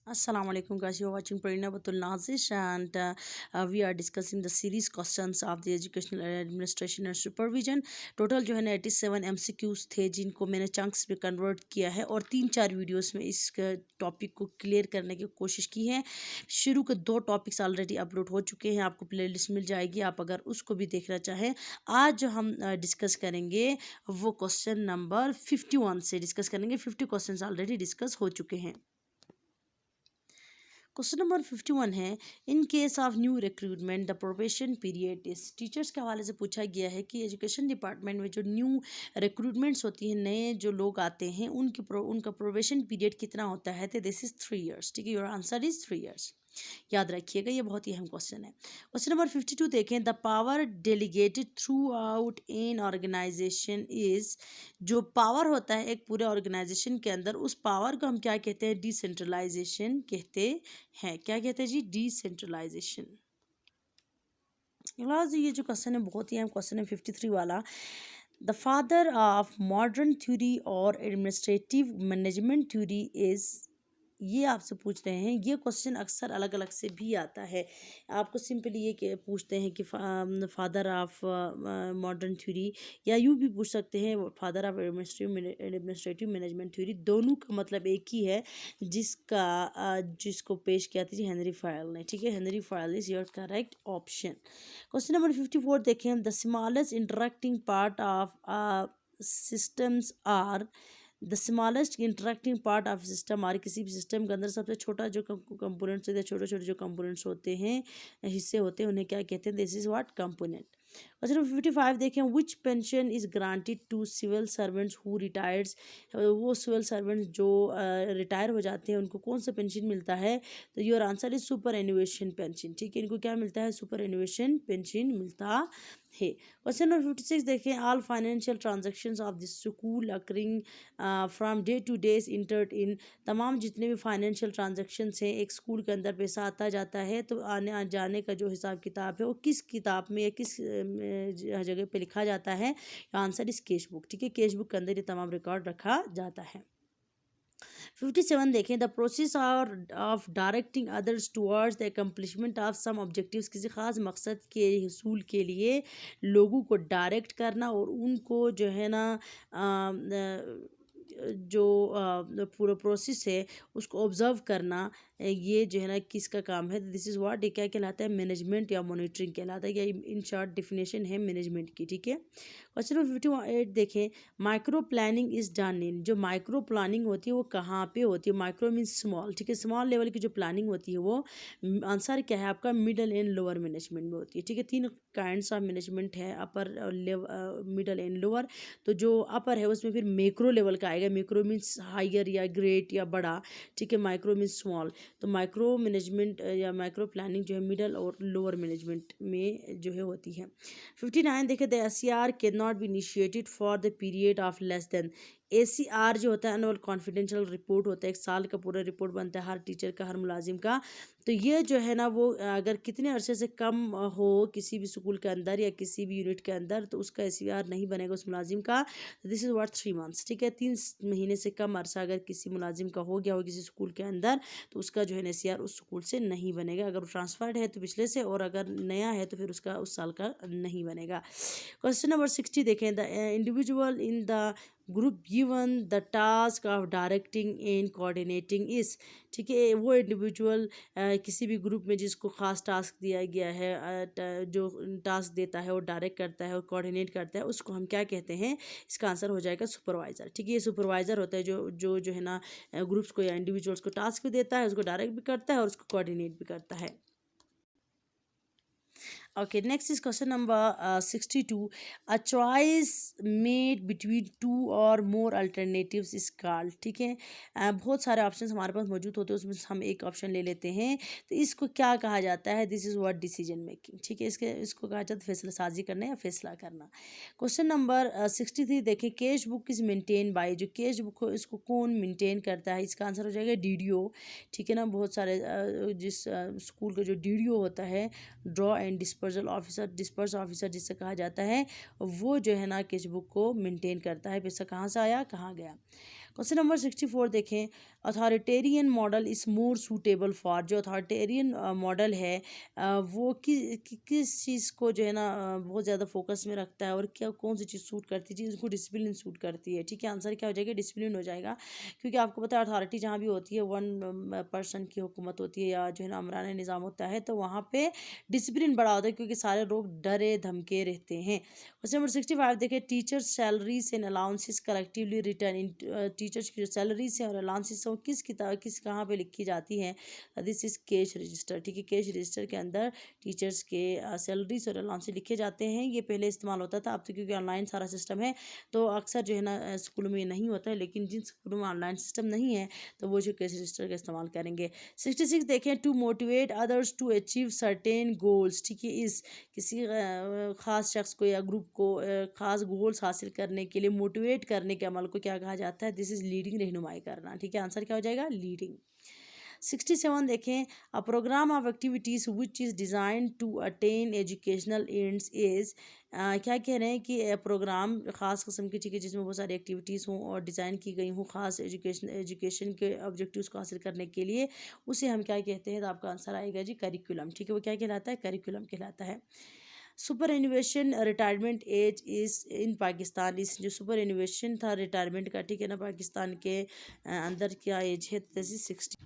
Assalamu alaikum guys, you are watching Prerna Batul Nazish and we are discussing the series questions of the educational administration and supervision. Total जो है ना 87 MCQs थे जिनको मैंने chunks में convert किया है और 3-4 वीडियोस में इस टॉपिक को क्लियर करने की कोशिश की है। शुरू के 2 टॉपिक्स ऑलरेडी अपलोड हो चुके हैं, आपको प्लेलिस्ट मिल जाएगी आप अगर उसको भी देखना चाहें। आज जो हम डिस्कस करेंगे वो क्वेश्चन नंबर 51 से डिस्कस करेंगे। 50 क्वेश्चन ऑलरेडी डिस्कस हो चुके हैं। क्वेश्चन नंबर 51 है, in case of new recruitment the probation period is. Teachers के हवाले से पूछा गया है कि एजुकेशन डिपार्टमेंट में जो न्यू रिक्रूटमेंट्स होती हैं, नए जो लोग आते हैं उनका प्रोबेशन पीरियड कितना होता है? तो दिस इज 3 ईयर्स। ठीक है, योर आंसर इज 3 ईयर्स। याद रखिएगा, ये बहुत ही अहम क्वेश्चन है। क्वेश्चन नंबर 52 देखें, the power delegated throughout in organization is. जो पावर होता है एक पूरे ऑर्गेनाइजेशन के अंदर, उस पावर को हम क्या कहते हैं? डिसेंट्रलाइजेशन कहते हैं। क्या कहते हैं जी? डिसेंट्रलाइजेशन। ये जो क्वेश्चन है बहुत ही अहम क्वेश्चन है 53 वाला। The father of modern theory और एडमिनिस्ट्रेटिव मैनेजमेंट थ्योरी इज। ये आपसे पूछ रहे हैं, ये क्वेश्चन अक्सर अलग अलग से भी आता है। आपको सिंपली ये पूछते हैं कि फादर ऑफ मॉडर्न थ्योरी, या यूँ भी पूछ सकते हैं father of administrative management theory. दोनों का मतलब एक ही है, जिसको पेश किया था जी हेनरी फायल ने। ठीक है, Henry Fayol is your correct option. Question number 54 देखें, the smallest interacting part of systems are. The smallest interacting part of system are. किसी भी सिस्टम के अंदर सबसे छोटा जो कंपोनेंट्स होते हैं, छोटे छोटे जो कंपोनेंट्स होते हैं, हिस्से होते हैं, उन्हें क्या कहते हैं? This is what? Component. Question number 55 देखें, which pension is granted to civil servants who retires. वो सिविल सर्वेंट्स जो रिटायर हो जाते हैं उनको कौन सा पेंशन मिलता है? तो your answer is superannuation pension. ठीक है, इनको क्या मिलता है? सुपर एनुएशन पेंशन मिलता है। क्वेश्चन नंबर 56 देखें, all financial transactions of this school occurring from day two days entered इन। तमाम जितने भी फाइनेंशियल ट्रांजेक्शन्स हैं, एक स्कूल के अंदर पैसा आता जाता है, तो आने जाने का जो हिसाब किताब है वो किस किताब में या किस जगह पे लिखा जाता है? आंसर इस कैश बुक। ठीक है, कैश बुक के अंदर ये तमाम रिकॉर्ड रखा जाता है। 57 देखें, the process of directing others towards the accomplishment of some objectives. किसी ख़ास मकसद के हसूल के लिए लोगों को डायरेक्ट करना और उनको जो है ना जो पूरा प्रोसेस है उसको ऑब्जर्व करना, ये जो है ना किसका काम है? This is what? ये क्या कहलाता है? मैनेजमेंट या मॉनिटरिंग कहलाता है, या इन शॉर्ट डिफिनेशन है मैनेजमेंट की। ठीक है, क्वेश्चन नंबर 58 देखें, micro planning is done in. जो माइक्रो प्लानिंग होती है वो कहाँ पे होती है? Micro means small. ठीक है, स्मॉल लेवल की जो प्लानिंग होती है वो आंसर क्या है आपका? मिडल एंड लोअर मैनेजमेंट में होती है। ठीक है, 3 काइंड्स ऑफ मैनेजमेंट है, अपर, मिडल एंड लोअर। तो जो अपर है उसमें फिर मैक्रो लेवल का आएगा। मैक्रो मीन्स हायर या ग्रेट या बड़ा। ठीक है, माइक्रो मीन्स स्मॉल। तो माइक्रो मैनेजमेंट या माइक्रो प्लानिंग जो है मिडल और लोअर मैनेजमेंट में जो है होती है। 59 देखें, the SCR can not be initiated for the period of less than. ACR जो होता है एनुअल कॉन्फिडेंशियल रिपोर्ट होता है, एक साल का पूरा रिपोर्ट बनता है हर टीचर का, हर मुलाजिम का। तो ये जो है ना वो अगर कितने अरसे से कम हो किसी भी स्कूल के अंदर या किसी भी यूनिट के अंदर, तो उसका SCR नहीं बनेगा उस मुलाजिम का। This is what? 3 मंथ्स। ठीक है, 3 महीने से कम अरसा अगर किसी मुलाजिम का हो गया हो किसी स्कूल के अंदर, तो उसका जो है SCR उस स्कूल से नहीं बनेगा। अगर वो ट्रांसफर्ड है तो पिछले से, और अगर नया है तो फिर उसका उस साल का नहीं बनेगा। क्वेश्चन नंबर 60 देखें, the individual in the group given the task of directing and coordinating इस। ठीक है, वो इंडिविजुअल किसी भी ग्रुप में जिसको ख़ास टास्क दिया गया है, जो टास्क देता है वो डायरेक्ट करता है और कोऑर्डिनेट करता है, उसको हम क्या कहते हैं? इसका आंसर हो जाएगा सुपरवाइज़र। ठीक है, ये सुपरवाइज़र होता है जो है ना ग्रुप्स को या इंडिविजुअल्स को टास्क भी देता है, उसको डायरेक्ट भी करता है और उसको कोऑर्डिनेट भी करता है। Okay, next is question number 62. A choice made between 2 or more alternatives is called। ठीक है, बहुत सारे ऑप्शन हमारे पास मौजूद होते हैं, उसमें से हम एक ऑप्शन ले लेते हैं, तो इसको क्या कहा जाता है? This is what? Decision making. ठीक है, इसको कहा जाता है फैसला साजी करना या फैसला करना। क्वेश्चन नंबर 63 देखें, cash book is maintain by. जो कैश बुक हो इसको कौन मेंटेन करता है? इसका आंसर हो जाएगा DDO। ठीक है ना, बहुत सारे जिस स्कूल का जो DDO होता है, ड्रॉ एंड डिस्पर्स ऑफिसर जिसे कहा जाता है, वो जो है ना कैश बुक को मेंटेन करता है पैसा कहाँ से आया कहाँ गया। क्वेश्चन नंबर 64 देखें, authoritarian model is more suitable for, जो अथॉरिटेरियन मॉडल है वो किस चीज़ को जो है ना बहुत ज़्यादा फोकस में रखता है और क्या कौन सी चीज़ सूट करती है, चीज़ उसको डिसिप्लिन सूट करती है। ठीक है, आंसर क्या हो जाएगा, डिसिप्लिन हो जाएगा। क्योंकि आपको पता है अथॉरिटी जहाँ भी होती है, वन पर्सन की हुकूमत होती है या जो है ना अमराना निज़ाम होता है, तो वहाँ पे डिसिप्लिन बड़ा होता है क्योंकि सारे लोग डरे धमके रहते हैं। क्वेश्चन नंबर 65 देखिए, teachers salaries and allowances collectively return in, teachers की जो सैलरीज हैं और अलाउंसेस हैं वो किस कहाँ पे लिखी जाती हैं, दिस इज कैश रजिस्टर। ठीक है, कैश रजिस्टर के अंदर टीचर्स के सैलरीज और अलाउंसेस लिखे जाते हैं। ये पहले इस्तेमाल होता था, अब तो क्योंकि ऑनलाइन सारा सिस्टम है तो अक्सर जो है ना स्कूलों में ये नहीं होता है, लेकिन जिन स्कूलों में ऑनलाइन सिस्टम नहीं है तो वो जो कैश रजिस्टर का इस्तेमाल करेंगे। 66 देखें, to motivate others to achieve certain goals. ठीक है, इस किसी ख़ास शख्स को या ग्रुप को ख़ास गोल्स हासिल करने के लिए मोटिवेट करने के अमल को क्या कहा जाता है, दिस इज़ लीडिंग, रहनुमाई करना। ठीक है, आंसर क्या हो जाएगा, लीडिंग। 67 देखें, a programme of activities which is designed to attain educational ends is, क्या कह रहे हैं कि प्रोग्राम ख़ास किस्म की, ठीक है, जिसमें बहुत सारी एक्टिविटीज़ हों और डिज़ाइन की गई हों ख़ास एजुकेशन के ऑब्जेक्टिव्स को हासिल करने के लिए, उसे हम क्या कहते हैं, तो आपका आंसर आएगा जी करिकुलम। ठीक है, वो क्या कहलाता है, करिकुलम कहलाता है। Superannuation retirement age is in Pakistan, इस जो सुपर एनुवेशन था रिटायरमेंट का, ठीक है ना, पाकिस्तान के अंदर क्या एज है, 60।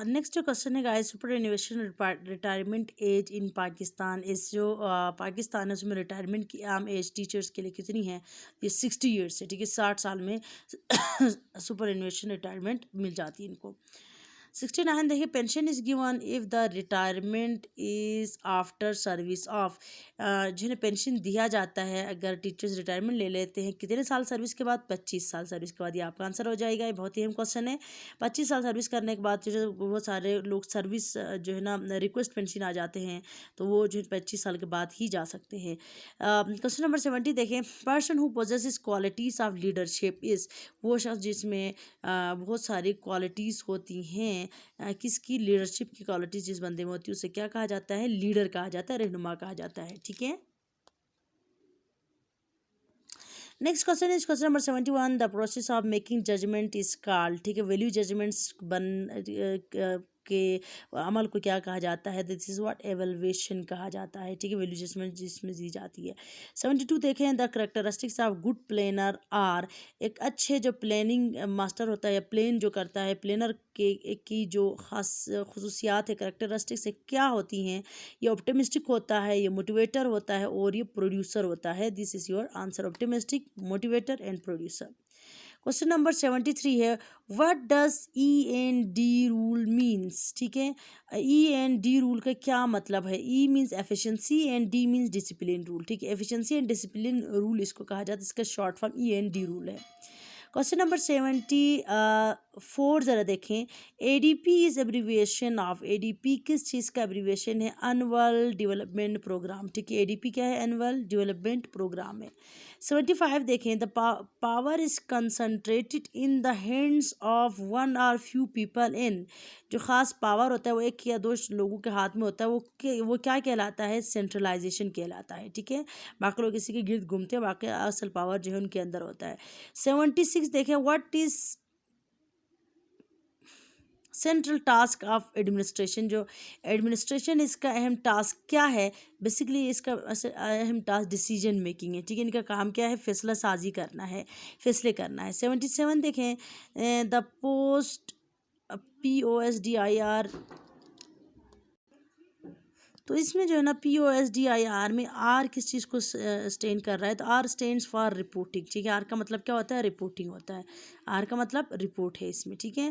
नेक्स्ट जो क्वेश्चन है guys, superannuation retirement age in Pakistan, इस जो पाकिस्तान है उसमें रिटायरमेंट की आम एज टीचर्स के लिए कितनी है, ये 60 ईयर्स है। ठीक है, 60 साल में सुपर एनुवेशन रिटायरमेंट मिल जाती है इनको। 69 देखिए, pension is given if the retirement is after service of, जिन्हें पेंशन दिया जाता है अगर टीचर्स रिटायरमेंट ले लेते हैं कितने साल सर्विस के बाद, 25 साल सर्विस के बाद। ये आपका आंसर हो जाएगा, ये बहुत ही अहम क्वेश्चन है। 25 साल सर्विस करने के बाद जो बहुत सारे लोग सर्विस जो है ना रिक्वेस्ट पेंशन आ जाते हैं, तो वो जो 25 साल के बाद ही जा सकते हैं। क्वेश्चन नंबर 70 देखें, person who possesses qualities of leadership is, वो शख्स जिसमें बहुत सारी क्वालिटीज़ होती हैं, किसकी, लीडरशिप की क्वालिटीज़ जिस बंदे में होती है उसे क्या कहा जाता है, लीडर कहा जाता है, रहनुमा कहा जाता है। ठीक है, next question is question number 71, the process of making judgement is called. ठीक है, वैल्यू जजमेंट्स के अमल को क्या कहा जाता है, दिस इज व्हाट, एवल्युएशन कहा जाता है। ठीक है, वैल्यू जजमेंट जिसमें दी जाती है। 72 देखें, the characteristics of good planner are, एक अच्छे जो प्लानिंग मास्टर होता है या प्लान जो करता है, प्लानर की जो खास खसूसियात है, करेक्टरिस्टिक्स है, क्या होती हैं, ये ऑप्टिमिस्टिक होता है, ये मोटिवेटर होता है और ये प्रोड्यूसर होता है। This is your answer, optimistic, motivator and producer. Question number 73 है, what does END rule means. ठीक है, END रूल का क्या मतलब है, E means efficiency and D means discipline rule. ठीक है, एफिशिएंसी एंड डिसिप्लिन रूल इसको कहा जाता है, इसका शॉर्ट फॉर्म END रूल है। क्वेश्चन नंबर 74 ज़रा देखें, ADP is abbreviation of, ADP किस चीज़ का एब्रीविएशन है, एनुअल डेवलपमेंट प्रोग्राम। ठीक है, ADP क्या है, एनुअल डेवलपमेंट प्रोग्राम है। 75 देखें, the power is concentrated in the hands of one और फ्यू पीपल इन, जो ख़ास पावर होता है वो एक या दो लोगों के हाथ में होता है, वो क्या कहलाता है, सेंट्रलाइजेशन कहलाता है। ठीक है, बाकी लोग किसी के गिर्द घूमते हैं, बाकी असल पावर जो है उनके अंदर होता है। 76 देखें, what is central task of administration, जो एडमिनिस्ट्रेशन इसका अहम टास्क क्या है, बेसिकली इसका अहम टास्क डिसीजन मेकिंग है। ठीक है, इनका काम क्या है, फैसला साजी करना है, फैसले करना है। 77 देखें, द पोस्ट POSDIR, तो इसमें जो है ना POSDIR में आर किस चीज़ को स्टैंड कर रहा है, तो आर स्टैंड्स फॉर रिपोर्टिंग। ठीक है, आर का मतलब क्या होता है, रिपोर्टिंग होता है, आर का मतलब रिपोर्ट है इसमें। ठीक है,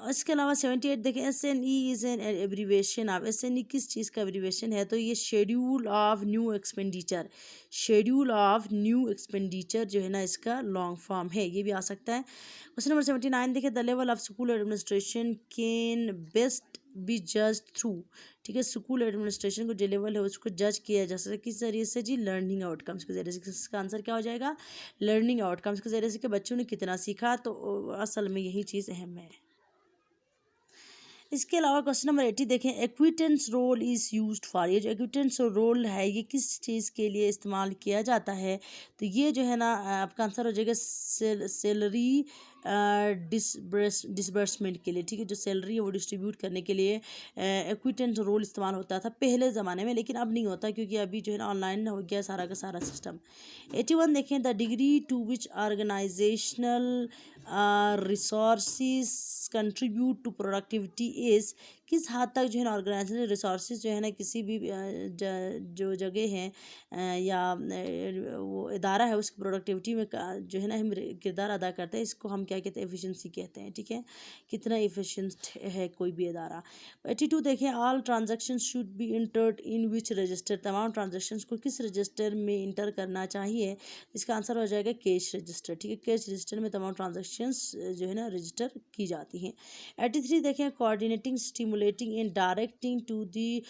इसके अलावा 78 देखें, SNE is an abbreviation of, SNE किस चीज़ का एब्रीवेशन है, तो ये schedule of new expenditure, schedule of new expenditure जो है ना इसका लॉन्ग फॉर्म है, ये भी आ सकता है। क्वेश्चन नंबर 79 देखें, the level of school administration can best be जज थ्रू। ठीक है, स्कूल एडमिनिस्ट्रेशन को जो लेवल है उसको जज किया जा सकता है किस जरिए से जी, लर्निंग आउटकम्स के जरिए से। इसका आंसर क्या हो जाएगा, लर्निंग आउटकम्स के जरिए से, कि बच्चों ने कितना सीखा, तो असल में यही चीज़ अहम है। इसके अलावा क्वेश्चन नंबर 80 देखें, acquittance roll is used for. ये जो एक्विटेंस रोल है ये किस चीज़ के लिए इस्तेमाल किया जाता है? तो ये जो है ना आपका आंसर हो जाएगा सैलरी डिसबर्समेंट के लिए, ठीक है। जो सैलरी है वो डिस्ट्रीब्यूट करने के लिए एक्विटेंस रोल इस्तेमाल होता था पहले ज़माने में, लेकिन अब नहीं होता क्योंकि अभी जो है ना ऑनलाइन हो गया सारा का सारा सिस्टम। 81 देखें, the degree to which organizational resources contribute to productivity is. किस हद तक जो है ना ऑर्गेनाइजेशनल रिसोर्सेज जो है ना किसी भी जो जगह है या वो इदारा है उसकी प्रोडक्टिविटी में जो है ना हम किरदार अदा करते हैं, इसको हम क्या कहते हैं, एफिशिएंसी कहते हैं, ठीक है। कितना एफिशिएंट है कोई भी इदारा। 82 देखें, all transaction should be entered in which register. तमाम ट्रांजैक्शंस को किस रजिस्टर में इंटर करना चाहिए? इसका आंसर हो जाएगा कैश रजिस्टर, ठीक है। कैश रजिस्टर में तमाम ट्रांजैक्शंस जो है ना रजिस्टर की जाती हैं। 83 देखें, coordinating stimulating and directing to the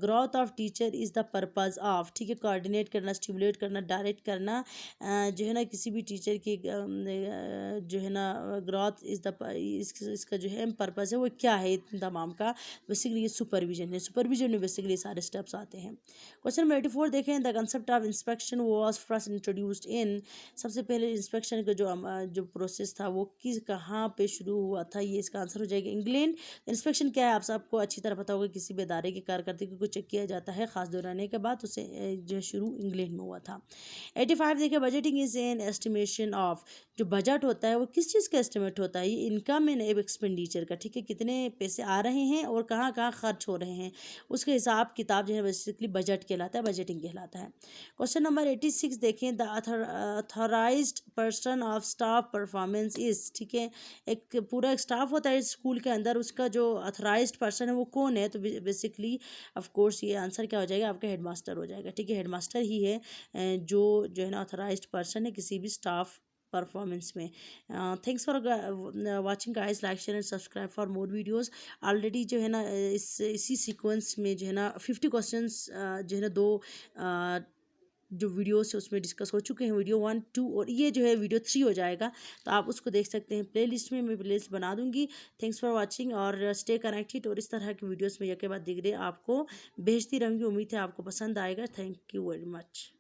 growth of teacher is the purpose of, ठीक है। कोऑर्डिनेट करना, स्टिमुलेट करना, डायरेक्ट करना जो है ना किसी भी टीचर की जो है ना ग्रोथ इज़ द इसका जो है पर्पज़ है वो क्या है इन तमाम का? बेसिकली ये सुपरविजन है। सुपरविजन में बेसिकली सारे स्टेप्स आते हैं। क्वेश्चन नंबर 84 देखें, the concept of inspection was first introduced in. सबसे पहले इंस्पेक्शन का जो प्रोसेस था वो कहाँ पे शुरू हुआ था? ये इसका आंसर हो जाएगा इंग्लैंड। इंस्पेक्शन क्या है आप सबको अच्छी तरह पता होगा, किसी भी इदारे की कारकर्दगी को चेक किया जाता है खास दोहराने के बाद, उसे जो है शुरू इंग्लैंड में हुआ था। 85 देखिए, budgeting is an estimation of. जो बजट होता है वो किस चीज़ का एस्टिमेट होता है? ये इनकम एंड एक्सपेंडिचर का, ठीक है। कितने पैसे आ रहे हैं और कहाँ कहाँ खर्च हो रहे हैं उसके हिसाब किताब जो है बेसिकली बजट कहलाता है, बजटिंग कहलाता है। क्वेश्चन नंबर 86 देखें, the authorised person of staff performance is, ठीक है। एक पूरा एक स्टाफ होता है स्कूल के अंदर, उसका जो अथॉराइज्ड पर्सन है वो कौन है? तो बेसिकली ऑफ कोर्स ये आंसर क्या हो जाएगा आपका? हेडमास्टर हो जाएगा, ठीक है। हेडमास्टर ही है जो है ना अथॉराइज्ड पर्सन है किसी भी स्टाफ परफॉर्मेंस में। Thanks for watching guys, like share and subscribe for more videos. Already जो है ना इसी सीक्वेंस में जो है ना 50 क्वेश्चंस जो है ना दो जो वीडियोस है उसमें डिस्कस हो चुके हैं, वीडियो 1, 2 और ये जो है वीडियो 3 हो जाएगा, तो आप उसको देख सकते हैं प्लेलिस्ट में। मैं प्लेलिस्ट बना दूंगी। थैंक्स फॉर वाचिंग और स्टे कनेक्टेड। और इस तरह की वीडियोस में यके बाद दिख रहे आपको भेजती रहूँगी। उम्मीद है आपको पसंद आएगा। Thank you very much.